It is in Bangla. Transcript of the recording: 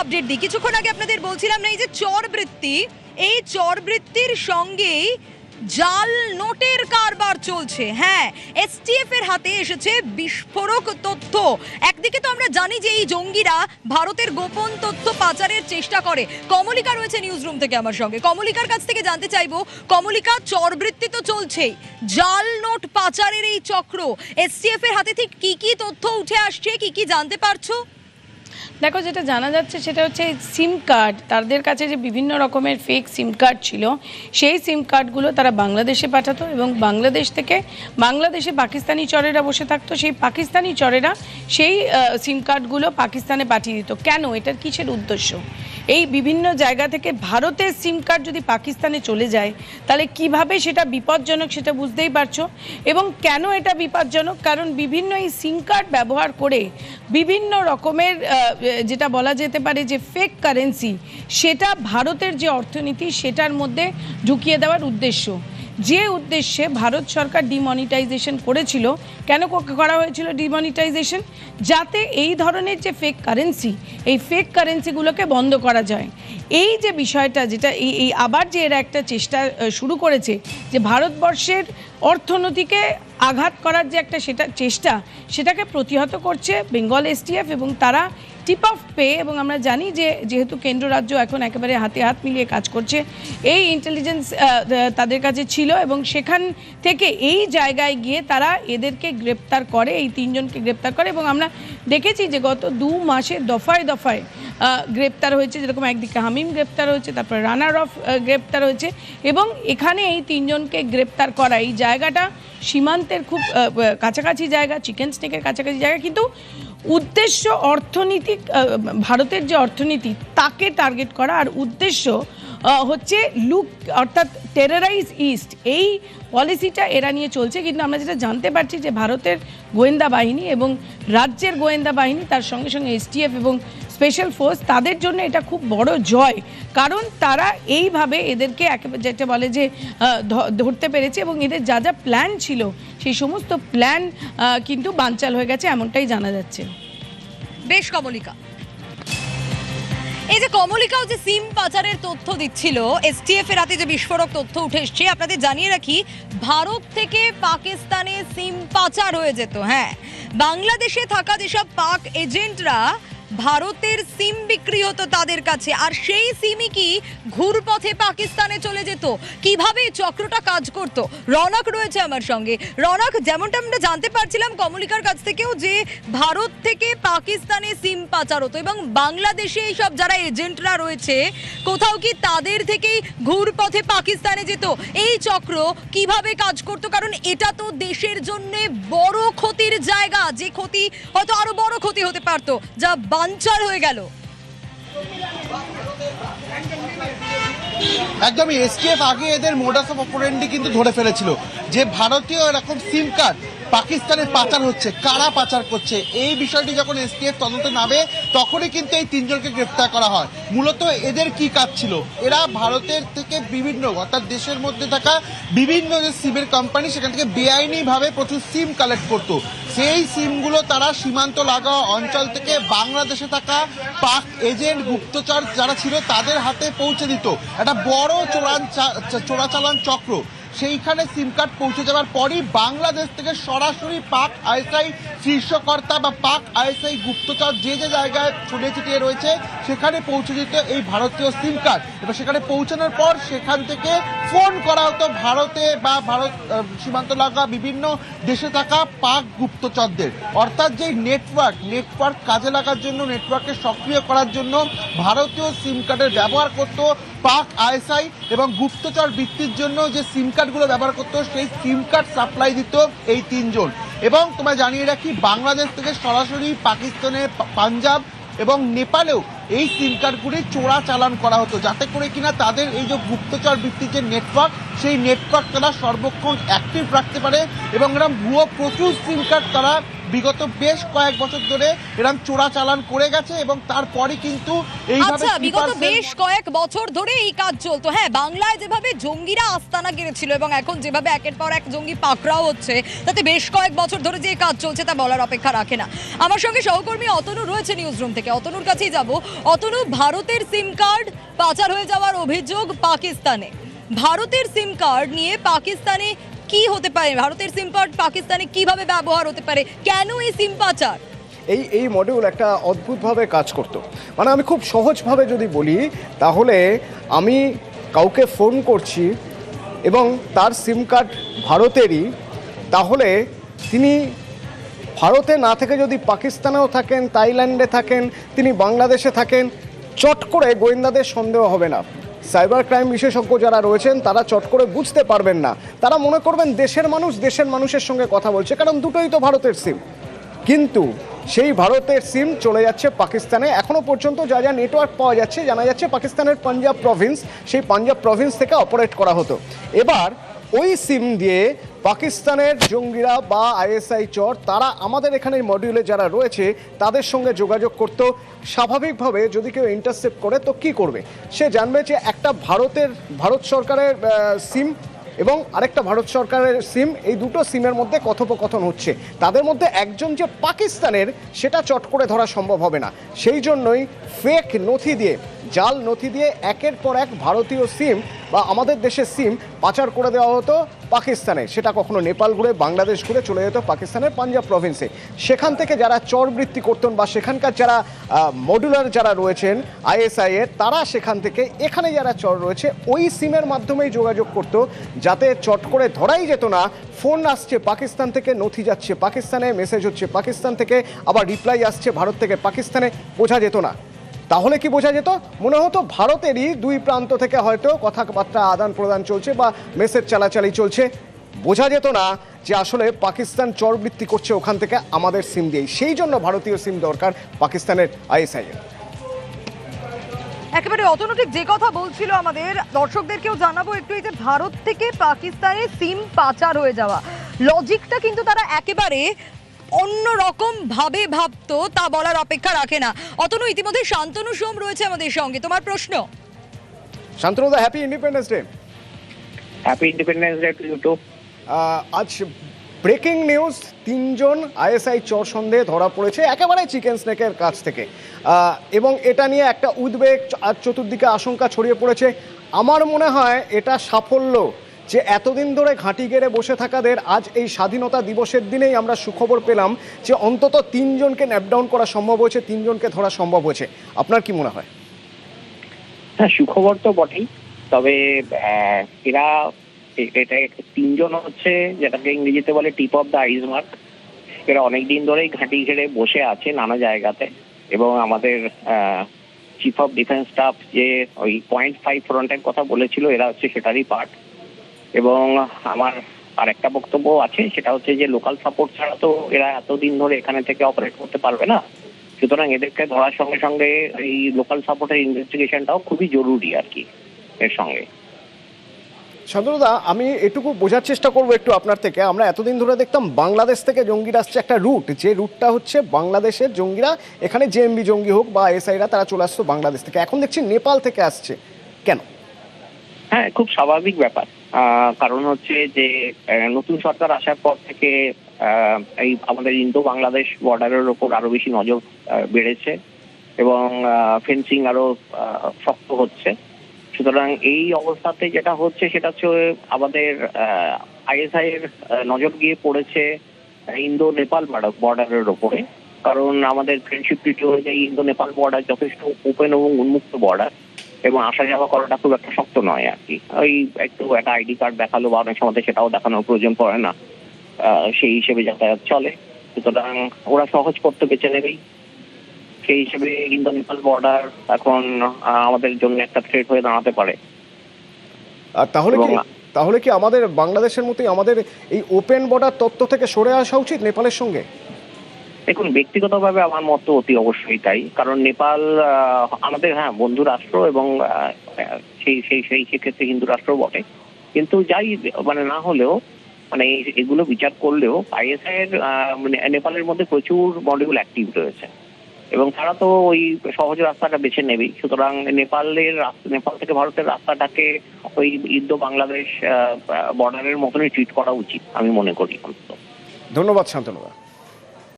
আপডেট দিই। কিছুক্ষণ আগে আপনাদের বলছিলাম না, এই যে চরবৃত্তি, এই চরবৃত্তির সঙ্গেই জাল নোটের কারবার চলছে। হ্যাঁ, এসটিএফ এর হাতে এসেছে বিস্ফোরক তথ্য। একদিকে তো আমরা জানি যে এই জঙ্গিরা ভারতের গোপন তথ্য পাচারের চেষ্টা করে। কমলিকা রয়েছে নিউজ রুম থেকে আমার সঙ্গে। কমলিকার কাছ থেকে জানতে চাইবো, কমলিকা, চরবৃত্তি তো চলছেই, জাল নোট পাচারের এই চক্র, এসটিএফ এর হাতে ঠিক কি কি তথ্য উঠে আসছে, কি কি জানতে পারছো? দেখো, যেটা জানা যাচ্ছে সেটা হচ্ছে সিম কার্ড, তাদের কাছে যে বিভিন্ন রকমের ফেক সিম কার্ড ছিল, সেই সিম কার্ডগুলো তারা বাংলাদেশে পাঠাতো এবং বাংলাদেশ থেকে বাংলাদেশে পাকিস্তানি চরেরা বসে থাকতো, সেই পাকিস্তানি চরেরা সেই সিম কার্ডগুলো পাকিস্তানে পাঠিয়ে দিত। কেন? এটার কিসের উদ্দেশ্য? এই বিভিন্ন জায়গা থেকে ভারতের সিম কার্ড যদি পাকিস্তানে চলে যায় তাহলে কিভাবে সেটা বিপজ্জনক সেটা বুঝতেই পারছো। এবং কেন এটা বিপজ্জনক? কারণ বিভিন্ন এই সিম কার্ড ব্যবহার করে বিভিন্ন রকমের যেটা বলা যেতে পারে যে ফেক কারেন্সি, সেটা ভারতের যে অর্থনীতি সেটার মধ্যে ঢুকিয়ে দেওয়ার উদ্দেশ্য। যে উদ্দেশ্যে ভারত সরকার ডিমনিটাইজেশন করেছিল। কেন করা হয়েছিল ডিমনিটাইজেশন? যাতে এই ধরনের যে ফেক কারেন্সি, এই ফেক কারেন্সিগুলোকে বন্ধ করা যায়। এই যে বিষয়টা, যেটা এই আবার যে এরা একটা চেষ্টা শুরু করেছে যে ভারতবর্ষের অর্থনীতিকে আঘাত করার যে একটা চেষ্টা, সেটাকে প্রতিহত করছে বেঙ্গল এসটিএফ এবং তারা টিপ অফ পে। এবং আমরা জানি যে যেহেতু কেন্দ্র রাজ্য এখন একেবারে হাতে হাত মিলিয়ে কাজ করছে, এই ইন্টেলিজেন্স তাদের কাছে ছিল এবং সেখান থেকে এই জায়গায় গিয়ে তারা এদেরকে গ্রেপ্তার করে, এই তিনজনকে গ্রেপ্তার করে। এবং আমরা দেখেছি যে গত 2 মাসে দফায় দফায় গ্রেপ্তার হয়েছে, যেরকম একদিকে হামিম গ্রেপ্তার হয়েছে, তারপরে রানার অফ গ্রেপ্তার হয়েছে। এবং এখানে এই তিনজনকে গ্রেপ্তার করা, এই জায়গাটা সীমান্তের খুব কাছাকাছি জায়গা, চিকেন স্নেকের কাছাকাছি জায়গা, কিন্তু উদ্দেশ্য অর্থনীতি, ভারতের যে অর্থনীতি তাকে টার্গেট করা, আর উদ্দেশ্য হচ্ছে লুক অর্থাৎ টেররাইজ ইস্ট, এই পলিসিটা এরা নিয়ে চলছে। কিন্তু আমরা যেটা জানতে পারছি যে ভারতের গোয়েন্দা বাহিনী এবং রাজ্যের গোয়েন্দা বাহিনী, তার সঙ্গে সঙ্গে এসটিএফ এবং স্পেশাল ফোর্স, তাদের জন্য এটা খুব বড় জয়। কারণ তারা এইভাবে এদেরকে যেটা বলে যে ধরতে পেরেছে এবং এদের যা যা প্ল্যান ছিল সেই সমস্ত প্ল্যান কিন্তু বানচাল হয়ে গেছে, এমনটাই জানা যাচ্ছে। বেশ কমলিকা, এই যে কমলিকাও যে সিম পাচারের তথ্য দিচ্ছিল, এসটিএফ এর হাতে যে বিস্ফোরক তথ্য উঠে এসছে, আপনাদের জানিয়ে রাখি ভারত থেকে পাকিস্তানে সিম পাচার হয়ে যেত। হ্যাঁ, বাংলাদেশে থাকা যেসব পাক এজেন্টরা ভারতের সিম বিক্রি হতো তাদের কাছে, আর সেই সিমই কি ঘুরপথে পাকিস্তানে চলে যেত। কিভাবে চক্রটা কাজ করত, রনক রয়েছে আমার সঙ্গে। রনক, যেমনটা আমরা জানতে পারছিলাম কমলিকার কাছ থেকেও, যে ভারত থেকে পাকিস্তানে সিম পাচার হতো এবং বাংলাদেশে এই সব যারা এজেন্টরা রয়েছে কোথাও কি তাদের থেকেই ঘুরপথে পাকিস্তানে যেত। এই চক্র কিভাবে কাজ করতো? কারণ এটা তো দেশের জন্য বড় ক্ষতির জায়গা, যে ক্ষতি হয়তো আরো বড় ক্ষতি হতে পারতো, যা বানচাল হয়ে গেল। একদমই, এসটিএফ আগে এদের মোডাস অফ অপারেন্ডি কিন্তু ধরে ফেলেছিল যে ভারতীয় এরকম সিম কার্ড পাকিস্তানের পাচার হচ্ছে, কারা পাচার করছে। এই বিষয়টি যখন এসটিএফ তদন্তে নামে তখনই কিন্তু এই তিনজনকে গ্রেপ্তার করা হয়। মূলত এদের কি কাজ ছিল? এরা ভারতের থেকে বিভিন্ন, অর্থাৎ দেশের মধ্যে থাকা বিভিন্ন যে সিমের কোম্পানি, সেখান থেকে বেআইনিভাবে প্রচুর সিম কালেক্ট করতো। সেই সিমগুলো তারা সীমান্ত লাগোয়া অঞ্চল থেকে বাংলাদেশে থাকা পাক এজেন্ট, গুপ্তচর যারা ছিল তাদের হাতে পৌঁছে দিত। একটা বড় চোরাচালান চক্র। সেইখানে সিম কার্ড পৌঁছে যাওয়ার পরই বাংলাদেশ থেকে সরাসরি পাক আইএসআই শীর্ষকর্তা বা পাক আইএসআই গুপ্তচর যে যে জায়গায় ছড়িয়ে ছিটিয়ে রয়েছে সেখানে পৌঁছে যেত এই ভারতীয় সিম কার্ড। এবার সেখানে পৌঁছানোর পর সেখান থেকে ফোন করা হতো ভারতে বা ভারত সীমান্ত লাগা বিভিন্ন দেশে থাকা পাক গুপ্তচরদের। অর্থাৎ যে নেটওয়ার্ক কাজে লাগার জন্য, নেটওয়ার্ককে সক্রিয় করার জন্য ভারতীয় সিম কার্ডের ব্যবহার করত পাক আইএসআই, এবং গুপ্তচর বৃত্তির জন্য যে সিম কার্ডগুলো ব্যবহার করতো সেই সিম কার্ড সাপ্লাই দিত এই তিনজন। এবং তোমায় জানিয়ে রাখি, বাংলাদেশ থেকে সরাসরি পাকিস্তানে, পাঞ্জাব এবং নেপালেও এই সিম কার্ডগুলি চোরাচালান করা হতো, যাতে করে কিনা তাদের এই যে গুপ্তচর বৃত্তির যে নেটওয়ার্ক, সেই নেটওয়ার্ক তারা সর্বক্ষণ অ্যাক্টিভ রাখতে পারে এবং এরা ভুয়ো প্রচুর সিম কার্ড তারা বিগত বেশ কয়েক বছর ধরে এরকম চোরাচালান করে গেছে এবং তারপরে কিন্তু এইভাবে আচ্ছা, বিগত sleeper cell বেশ কয়েক বছর ধরে এই কাজ চলতো। হ্যাঁ, বাংলায় যেভাবে জঙ্গিরা আস্তানা গেড়েছিল এবং এখন যেভাবে একের পর এক জঙ্গি পাকড়াও হচ্ছে, তাতে বেশ কয়েক বছর ধরে যে এই কাজ চলছে তা বলার অপেক্ষা রাখে না। আমার সঙ্গে সহকর্মী অতনু রয়েছে নিউজ রুম থেকে, অতনুর কাছেই যাব। অতনু, ভারতের সিম কার্ড পাচার হয়ে যাওয়ার অভিযোগ পাকিস্তানে, ভারতের সিম কার্ড নিয়ে পাকিস্তানে কি হতে পারে, ভারতের সিম কার্ড পাকিস্তানে কিভাবে ব্যবহার হতে পারে, কেন এই সিম পাচার? এই মডিউল একটা অদ্ভুতভাবে কাজ করতো। মানে আমি খুব সহজভাবে যদি বলি, তাহলে আমি কাউকে ফোন করছি এবং তার সিম কার্ড ভারতেরই, তাহলে তিনি ভারতে না থেকে যদি পাকিস্তানেও থাকেন, থাইল্যান্ডে থাকেন, তিনি বাংলাদেশে থাকেন, চট করে গোয়েন্দাদের সন্দেহ হবে না। সাইবার ক্রাইম বিশেষজ্ঞ যারা রয়েছেন তারা চট করে বুঝতে পারবেন না, তারা মনে করবেন দেশের মানুষের সঙ্গে কথা বলছে, কারণ দুটোই তো ভারতের সিম। কিন্তু সেই ভারতের সিম চলে যাচ্ছে পাকিস্তানে। এখনো পর্যন্ত যা যা নেটওয়ার্ক পাওয়া যাচ্ছে, জানা যাচ্ছে পাকিস্তানের পাঞ্জাব প্রভিন্স, সেই পাঞ্জাব প্রভিন্স থেকে অপারেট করা হতো। এবার ওই সিম দিয়ে পাকিস্তানের জঙ্গিরা বা আইএসআই চর তারা আমাদের এখানে মডিউলে যারা রয়েছে তাদের সঙ্গে যোগাযোগ করতো। স্বাভাবিকভাবে যদি কেউ ইন্টারসেপ্ট করে তো কি করবে, সে জানবে যে একটা ভারত সরকারের সিম এবং আরেকটা ভারত সরকারের সিম, এই দুটো সিমের মধ্যে কথোপকথন হচ্ছে। তাদের মধ্যে একজন যে পাকিস্তানের সেটা চট করে ধরা সম্ভব হবে না, সেই জন্যই ফেক নথি দিয়ে, জাল নথি দিয়ে একের পর এক ভারতীয় সিম বা আমাদের দেশের সিম পাচার করে দেওয়া হতো পাকিস্তানে। সেটা কখনো নেপাল ঘুরে, বাংলাদেশ ঘুরে চলে যেত পাকিস্তানের পাঞ্জাব প্রভিন্সে। সেখান থেকে যারা চরবৃত্তি করতেন বা সেখানকার যারা মডুলার যারা রয়েছেন আইএসআই এর, তারা সেখান থেকে এখানে যারা চর রয়েছে ওই সিমের মাধ্যমেই যোগাযোগ করতো, যাতে চট করে ধরাই যেত না। ফোন আসছে পাকিস্তান থেকে, নথি যাচ্ছে পাকিস্তানে, মেসেজ হচ্ছে পাকিস্তান থেকে, আবার রিপ্লাই আসছে ভারত থেকে পাকিস্তানে, বোঝা যেত না। তাহলে কি বোঝা যেত? মনে হতো ভারতেরই দুই প্রান্ত থেকে হয়তো কথাবার্তা আদান প্রদান চলছে বা মেসেজ চালাচালি চলছে। বোঝা যেত না যে আসলে পাকিস্তান চরবৃত্তি করছে ওখান থেকে আমাদের সিম দিয়েই। সেই জন্য ভারতীয় সিম দরকার পাকিস্তানের আইএসআই এর। একেবারে অতনু ঠিক যে কথা বলছিল, আমাদের দর্শকদেরকেও জানাবো একটু, এই যে ভারত থেকে পাকিস্তানে সিম পাচার হয়ে যাওয়া, লজিকটা কিন্তু তারা একেবারে অন্য রকম ভাবে ভাবতো, তা বলার অপেক্ষা রাখে না। অতনু, ইতিমধ্যে শান্তনু সোম রয়েছে আমাদের সঙ্গে, তোমার প্রশ্ন। শান্তনুদা, happy independence day. Happy independence day to you too. আজ ব্রেকিং নিউজ, 3 জন আইএসআই চর সন্দেহে ধরা পড়েছে একেবারে চিকেন স্নেকের কাছ থেকে, এবং এটা নিয়ে একটা উদ্বেগ আর চতুর্দিকে আশঙ্কা ছড়িয়ে পড়েছে। আমার মনে হয় এটা সাফল্য যে এতদিন ধরে ঘাঁটি গেড়ে বসে থাকাদের আজ এই স্বাধীনতা দিবসের দিনেই আমরা সুখবর পেলাম যে অন্তত 3 জনকে ন্যাপডাউন করা সম্ভব হয়েছে, 3 জনকে ধরা সম্ভব হয়েছে। আপনার কি মনে হয়? হ্যাঁ, সুখবর তো বটেই, তবে এরা এটা 3 জন হচ্ছে যেটাকে ইংরেজিতে বলে টিপ অফ দ্য আইসবার্গ। এরা অনেকদিন ধরেই ঘাঁটি ঘেড়ে বসে আছে নানা জায়গাতে, এবং আমাদের চিফ অফ ডিফেন্স স্টাফ যে ওই 0.5 ফ্রন্টের কথা বলেছিল, এরা হচ্ছে সেটারই পার্ট। এবং আমার আর একটা বক্তব্য আছে, সেটা হচ্ছে যে লোকাল সাপোর্ট ছাড়া তো এরা এতদিন ধরে এখানে থেকে অপারেট করতে পারবে না। সুতরাং এদেরকে ধরার সঙ্গে সঙ্গে এই লোকাল সাপোর্টের ইনভেস্টিগেশনটাও খুবই জরুরি আর কি এর সঙ্গে। শান্তনুদা, আমি এটুকু বোঝার চেষ্টা করবো একটু আপনার থেকে। আমরা এতদিন ধরে দেখতাম বাংলাদেশ থেকে জঙ্গিরা আসছে, একটা রুট, যে রুটটা হচ্ছে বাংলাদেশের জঙ্গিরা, এখানে জেএমবি জঙ্গি হোক বা এসআইরা, তারা চলে আসতো বাংলাদেশ থেকে। এখন দেখছি নেপাল থেকে আসছে, কেন? হ্যাঁ, খুব স্বাভাবিক ব্যাপার। কারণ হচ্ছে যে নতুন সরকার আসার পর থেকে এই আমাদের ইন্দো বাংলাদেশ বর্ডারের ওপর আরো বেশি নজর বেড়েছে এবং ফেন্সিং আরো শক্ত হচ্ছে। সুতরাং এই অবস্থাতে যেটা হচ্ছে সেটা হচ্ছে আমাদের আইএসআই এর নজর গিয়ে পড়েছে ইন্দো নেপাল বর্ডারের ওপরে, কারণ আমাদের ফ্রেন্ডশিপ ট্রিটি অনুযায়ী ইন্দো নেপাল বর্ডার যথেষ্ট ওপেন এবং উন্মুক্ত বর্ডার, এবং আসা যাওয়া করাটা খুব একটা শক্ত নয় আর কি। ওই একটু একটা আইডি কার্ড দেখালো বা অনেক সময় সেটাও দেখানোর প্রয়োজন পড়ে না, সেই হিসেবে যাতায়াত চলে। সুতরাং ওরা সহজ করতে বেছে নেবেই। সেই হিসেবে ইন্দো নেপাল বর্ডার এখন আমাদের জন্য একটা থ্রেট হয়ে দাঁড়াতে পারে। আর তাহলে কি আমাদের বাংলাদেশের মতোই আমাদের এই ওপেন বর্ডার তত্ত্ব থেকে সরে আসা উচিত নেপালের সঙ্গে? দেখুন, ব্যক্তিগতভাবে আমার মত অতি অবশ্যই তাই, কারণ নেপাল আমাদের বন্ধু রাষ্ট্র এবং সেই ক্ষেত্রে হিন্দু রাষ্ট্র বটে। কিন্তু যাই না হলেও মানে এগুলো বিচার করলেও আইএসআই এর মানে নেপালের মধ্যে প্রচুর মডিউল অ্যাক্টিভ রয়েছে এবং তারা তো ওই সহজ রাস্তাটা বেছে নেবেই। সুতরাং নেপাল থেকে ভারতের রাস্তাটাকে ওই ইন্দো বাংলাদেশ বর্ডারের মতনই ট্রিট করা উচিত আমি মনে করি। ধন্যবাদ শান্তনুদা।